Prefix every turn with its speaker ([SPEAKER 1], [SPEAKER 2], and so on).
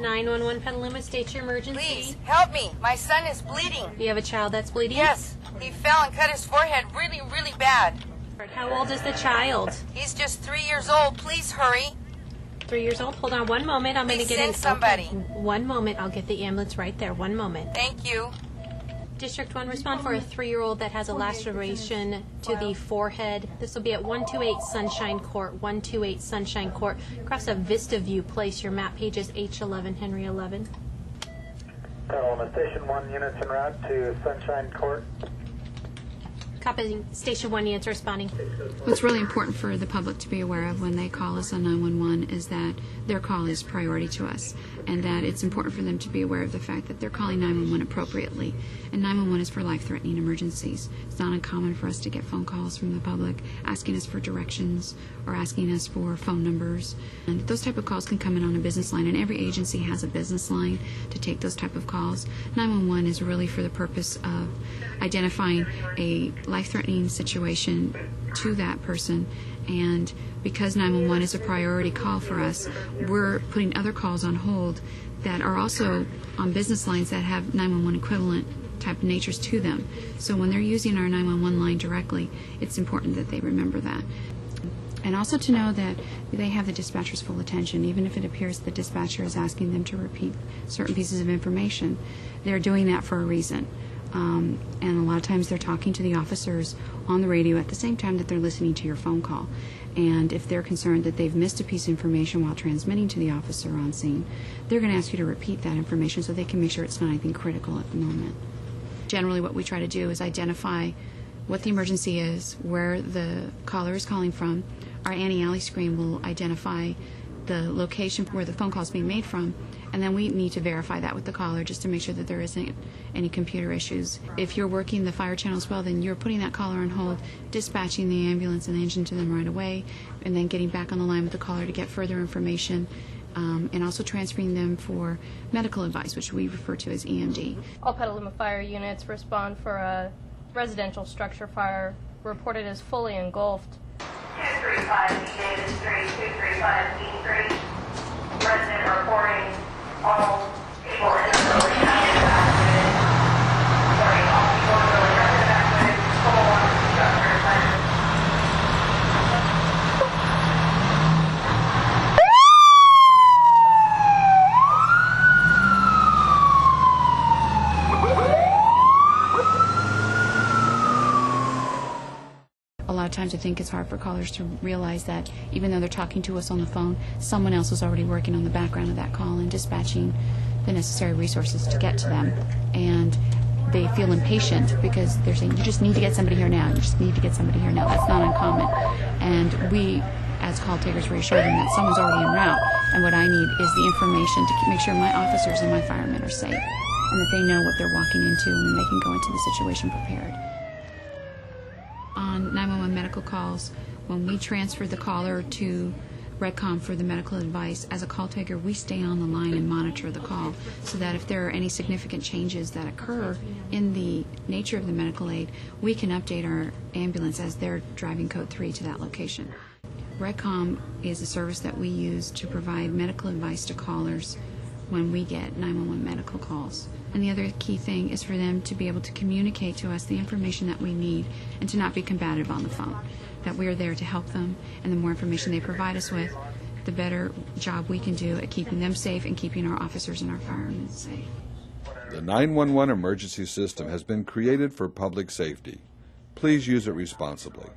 [SPEAKER 1] 911 Petaluma, state your emergency.
[SPEAKER 2] Please, help me. My son is bleeding.
[SPEAKER 1] You have a child that's bleeding?
[SPEAKER 2] Yes. He fell and cut his forehead really, really bad.
[SPEAKER 1] How old is the child?
[SPEAKER 2] He's just 3 years old. Please hurry.
[SPEAKER 1] 3 years old? Hold on one moment. I'm going to
[SPEAKER 2] Please
[SPEAKER 1] get
[SPEAKER 2] send somebody.
[SPEAKER 1] Okay. 1 moment. I'll get the ambulance right there. 1 moment.
[SPEAKER 2] Thank you.
[SPEAKER 1] District 1, respond for a 3-year-old that has a laceration to the forehead. This will be at 128 Sunshine Court, 128 Sunshine Court. Across a Vista View Place. Your map page is H11, Henry 11.
[SPEAKER 3] Petaluma Station 1 units en route to Sunshine Court.
[SPEAKER 1] Copy. Station 1 units responding.
[SPEAKER 4] What's really important for the public to be aware of when they call us on 911 is that their call is priority to us, and that it's important for them to be aware of the fact that they're calling 911 appropriately. And 911 is for life-threatening emergencies. It's not uncommon for us to get phone calls from the public asking us for directions or asking us for phone numbers. And those type of calls can come in on a business line, and every agency has a business line to take those type of calls. 911 is really for the purpose of identifying a life-threatening situation to that person, and because 911 is a priority call for us, we're putting other calls on hold that are also on business lines that have 911 equivalent type of natures to them. So when they're using our 911 line directly, it's important that they remember that. And also to know that they have the dispatcher's full attention. Even if it appears the dispatcher is asking them to repeat certain pieces of information, they're doing that for a reason. And a lot of times they're talking to the officers on the radio at the same time that they're listening to your phone call. And if they're concerned that they've missed a piece of information while transmitting to the officer on scene, they're going to ask you to repeat that information so they can make sure it's not anything critical at the moment. Generally what we try to do is identify what the emergency is, where the caller is calling from. Our anti-alley screen will identify the location where the phone call is being made from, and then we need to verify that with the caller just to make sure that there isn't any computer issues. If you're working the fire channel as well, then you're putting that caller on hold, dispatching the ambulance and the engine to them right away, and then getting back on the line with the caller to get further information, and also transferring them for medical advice, which we refer to as EMD.
[SPEAKER 5] All Petaluma fire units respond for a residential structure fire reported as fully engulfed.
[SPEAKER 6] 235 Davis Street, 235 D3. Resident reporting all people in the building have been evacuated. Reporting all people in the building have been evacuated. Full on structure site.
[SPEAKER 4] A lot of times I think it's hard for callers to realize that even though they're talking to us on the phone, someone else is already working on the background of that call and dispatching the necessary resources to get to them. And they feel impatient because they're saying, you just need to get somebody here now, you just need to get somebody here now. That's not uncommon. And we, as call takers, reassure them that someone's already en route, and what I need is the information to make sure my officers and my firemen are safe, and that they know what they're walking into, and then they can go into the situation prepared. On 911 medical calls, when we transfer the caller to Redcom for the medical advice, as a call taker, we stay on the line and monitor the call so that if there are any significant changes that occur in the nature of the medical aid, we can update our ambulance as they're driving code 3 to that location. Redcom is a service that we use to provide medical advice to callers when we get 911 medical calls. And the other key thing is for them to be able to communicate to us the information that we need and to not be combative on the phone, that we are there to help them, and the more information they provide us with, the better job we can do at keeping them safe and keeping our officers and our firemen safe.
[SPEAKER 7] The 911 emergency system has been created for public safety. Please use it responsibly.